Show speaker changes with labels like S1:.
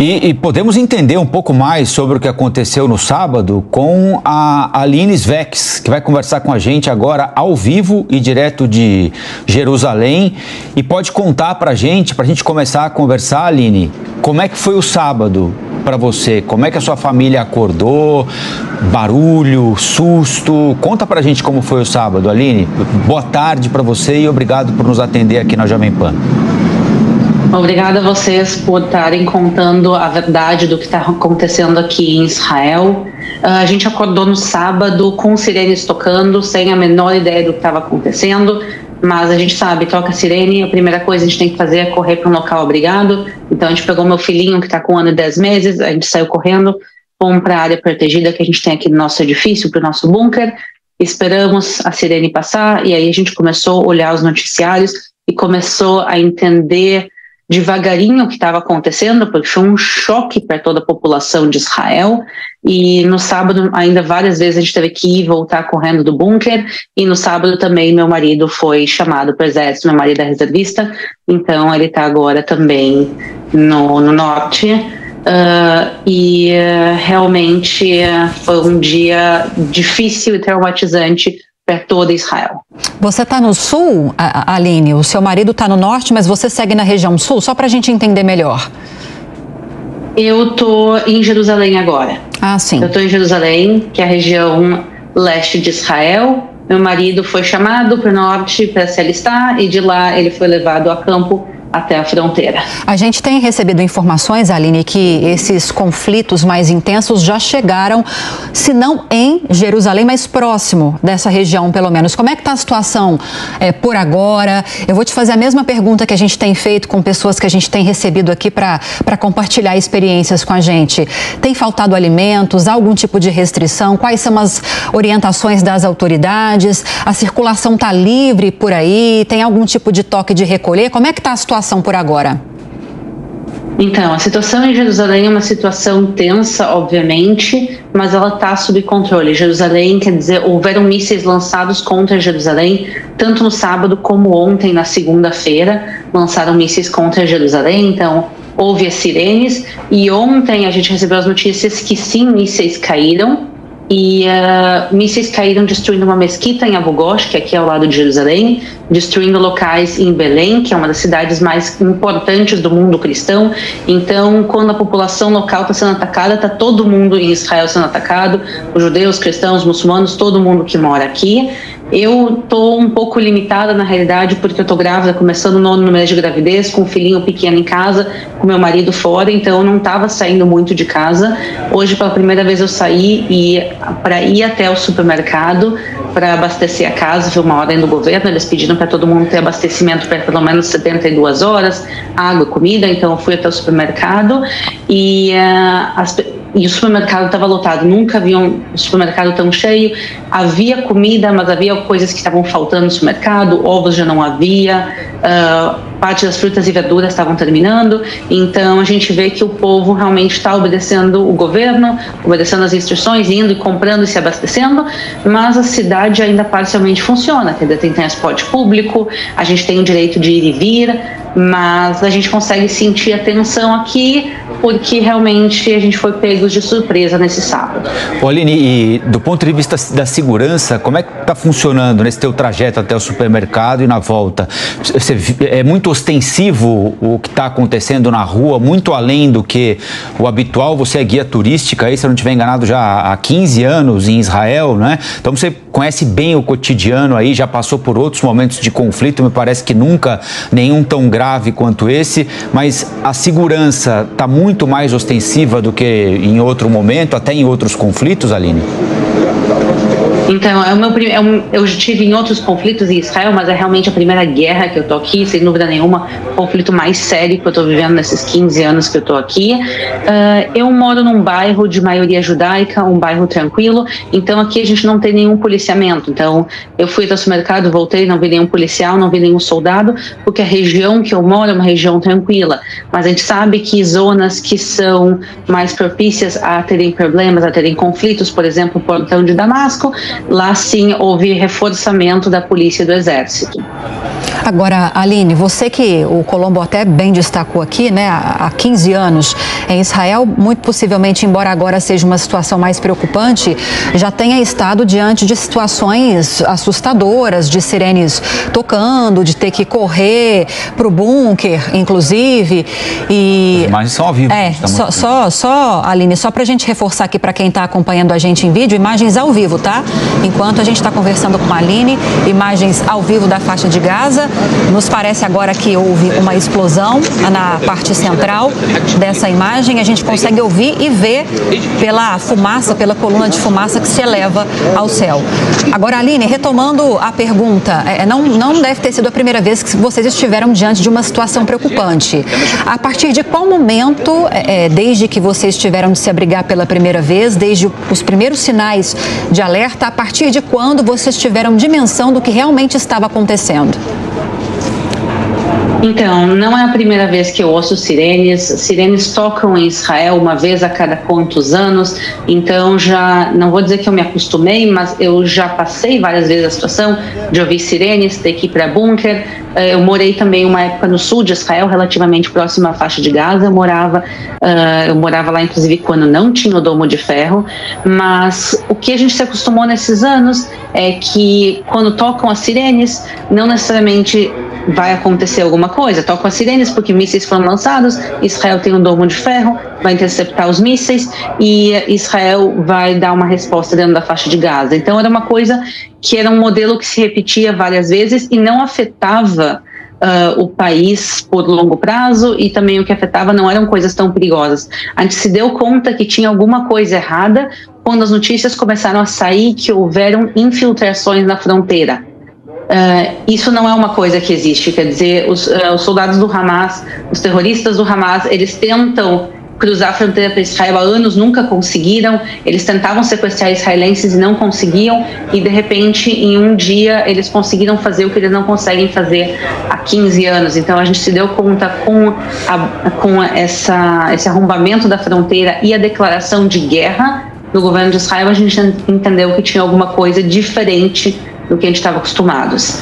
S1: E podemos entender um pouco mais sobre o que aconteceu no sábado com a Aline Svex, que vai conversar com a gente agora ao vivo e direto de Jerusalém. E pode contar pra gente começar a conversar, Aline, como é que foi o sábado para você? Como é que a sua família acordou? Barulho, susto? Conta pra gente como foi o sábado, Aline. Boa tarde para você e obrigado por nos atender aqui na Jovem Pan.
S2: Obrigada a vocês por estarem contando a verdade do que está acontecendo aqui em Israel. A gente acordou no sábado com sirenes tocando, sem a menor ideia do que estava acontecendo, mas a gente sabe, toca a sirene, a primeira coisa que a gente tem que fazer é correr para um local abrigado. Então a gente pegou meu filhinho que está com 1 ano e 10 meses, a gente saiu correndo, fomos para a área protegida que a gente tem aqui no nosso edifício, para o nosso bunker, esperamos a sirene passar e aí a gente começou a olhar os noticiários e começou a entender devagarinho o que estava acontecendo, porque foi um choque para toda a população de Israel. E no sábado ainda várias vezes a gente teve que ir e voltar correndo do bunker, e no sábado também meu marido foi chamado para o exército, meu marido é reservista, então ele está agora também no norte. Realmente foi um dia difícil e traumatizante para toda Israel.
S3: Você está no sul, Aline? O seu marido está no norte, mas você segue na região sul? Só para a gente entender melhor.
S2: Eu estou em Jerusalém agora.
S3: Ah, sim.
S2: Eu estou em Jerusalém, que é a região leste de Israel. Meu marido foi chamado para o norte para se alistar e de lá ele foi levado a campo até a fronteira.
S3: A gente tem recebido informações, Aline, que esses conflitos mais intensos já chegaram, se não em Jerusalém, mas próximo dessa região, pelo menos. Como é que está a situação por agora? Eu vou te fazer a mesma pergunta que a gente tem feito com pessoas que a gente tem recebido aqui para compartilhar experiências com a gente. Tem faltado alimentos? Há algum tipo de restrição? Quais são as orientações das autoridades? A circulação está livre por aí? Tem algum tipo de toque de recolher? Como é que está a situação por agora?
S2: Então, a situação em Jerusalém é uma situação tensa, obviamente, mas ela está sob controle. Jerusalém, quer dizer, houveram mísseis lançados contra Jerusalém, tanto no sábado como ontem, na segunda-feira, lançaram mísseis contra Jerusalém, então houve as sirenes, e ontem a gente recebeu as notícias que sim, mísseis caíram, e mísseis caíram destruindo uma mesquita em Abu Ghosh, que é aqui ao lado de Jerusalém, destruindo locais em Belém, que é uma das cidades mais importantes do mundo cristão. Então, quando a população local está sendo atacada, está todo mundo em Israel sendo atacado, os judeus, cristãos, muçulmanos, todo mundo que mora aqui. Eu estou um pouco limitada na realidade porque eu estou grávida, começando o 9º mês de gravidez, com um filhinho pequeno em casa, com meu marido fora, então eu não estava saindo muito de casa. Hoje, pela primeira vez, eu saí para ir até o supermercado para abastecer a casa. Foi uma ordem do governo, eles pediram para todo mundo ter abastecimento por pelo menos 72 horas, água, comida, então eu fui até o supermercado e o supermercado estava lotado, nunca vi um supermercado tão cheio, havia comida, mas havia coisas que estavam faltando no supermercado, ovos já não havia, parte das frutas e verduras estavam terminando, então a gente vê que o povo realmente está obedecendo o governo, obedecendo as instruções, indo e comprando e se abastecendo, mas a cidade ainda parcialmente funciona, quer dizer, tem transporte público, a gente tem o direito de ir e vir, mas a gente consegue sentir a tensão aqui, porque realmente a gente foi pegos de surpresa nesse sábado.
S1: Aline, e do ponto de vista da segurança, como é que está funcionando nesse teu trajeto até o supermercado e na volta? É muito ostensivo o que está acontecendo na rua, muito além do que o habitual. Você é guia turística aí, se eu não estiver enganado, já há 15 anos em Israel, né? Então você conhece bem o cotidiano aí, já passou por outros momentos de conflito, me parece que nunca nenhum tão grave quanto esse, mas a segurança está muito mais ostensiva do que em outro momento, até em outros conflitos, Aline?
S2: Então, eu já estive em outros conflitos em Israel, mas é realmente a primeira guerra que eu estou aqui, sem dúvida nenhuma, o conflito mais sério que eu estou vivendo nesses 15 anos que eu estou aqui. Eu moro num bairro de maioria judaica, um bairro tranquilo, então aqui a gente não tem nenhum policiamento. Então, eu fui até o supermercado, voltei, não vi nenhum policial, não vi nenhum soldado, porque a região que eu moro é uma região tranquila. Mas a gente sabe que zonas que são mais propícias a terem problemas, a terem conflitos, por exemplo, o portão de Damasco, lá sim houve reforçamento da polícia e do exército.
S3: Agora, Aline, você que o Colombo até bem destacou aqui, né, há 15 anos em Israel, muito possivelmente, embora agora seja uma situação mais preocupante, já tenha estado diante de situações assustadoras, de sirenes tocando, de ter que correr para o bunker, inclusive. E
S1: as imagens são ao vivo.
S3: Aline, só para a gente reforçar aqui para quem está acompanhando a gente em vídeo, imagens ao vivo, tá? Enquanto a gente está conversando com a Aline, imagens ao vivo da faixa de Gaza. Nos parece agora que houve uma explosão na parte central dessa imagem. A gente consegue ouvir e ver pela fumaça, pela coluna de fumaça que se eleva ao céu. Agora, Aline, retomando a pergunta, não deve ter sido a primeira vez que vocês estiveram diante de uma situação preocupante. A partir de qual momento, desde que vocês tiveram de se abrigar pela primeira vez, desde os primeiros sinais de alerta, a partir de quando vocês tiveram dimensão do que realmente estava acontecendo?
S2: Então, não é a primeira vez que eu ouço sirenes. Sirenes tocam em Israel uma vez a cada quantos anos, então já, não vou dizer que eu me acostumei, mas eu já passei várias vezes a situação de ouvir sirenes, ter que ir para bunker. Eu morei também uma época no sul de Israel, relativamente próximo à faixa de Gaza. Eu morava lá, inclusive, quando não tinha o domo de ferro, mas o que a gente se acostumou nesses anos é que quando tocam as sirenes, não necessariamente vai acontecer alguma coisa. Tocam as sirenes porque mísseis foram lançados, Israel tem um domo de ferro, vai interceptar os mísseis e Israel vai dar uma resposta dentro da faixa de Gaza. Então era uma coisa que era um modelo que se repetia várias vezes e não afetava o país por longo prazo, e também o que afetava não eram coisas tão perigosas. A gente se deu conta que tinha alguma coisa errada quando as notícias começaram a sair que houveram infiltrações na fronteira. Isso não é uma coisa que existe, quer dizer, os soldados do Hamas, os terroristas do Hamas, eles tentam cruzar a fronteira para Israel há anos, nunca conseguiram. Eles tentavam sequestrar israelenses e não conseguiam, e de repente em um dia eles conseguiram fazer o que eles não conseguem fazer há 15 anos. Então a gente se deu conta com esse arrombamento da fronteira e a declaração de guerra do governo de Israel, a gente entendeu que tinha alguma coisa diferente do que a gente estava acostumados.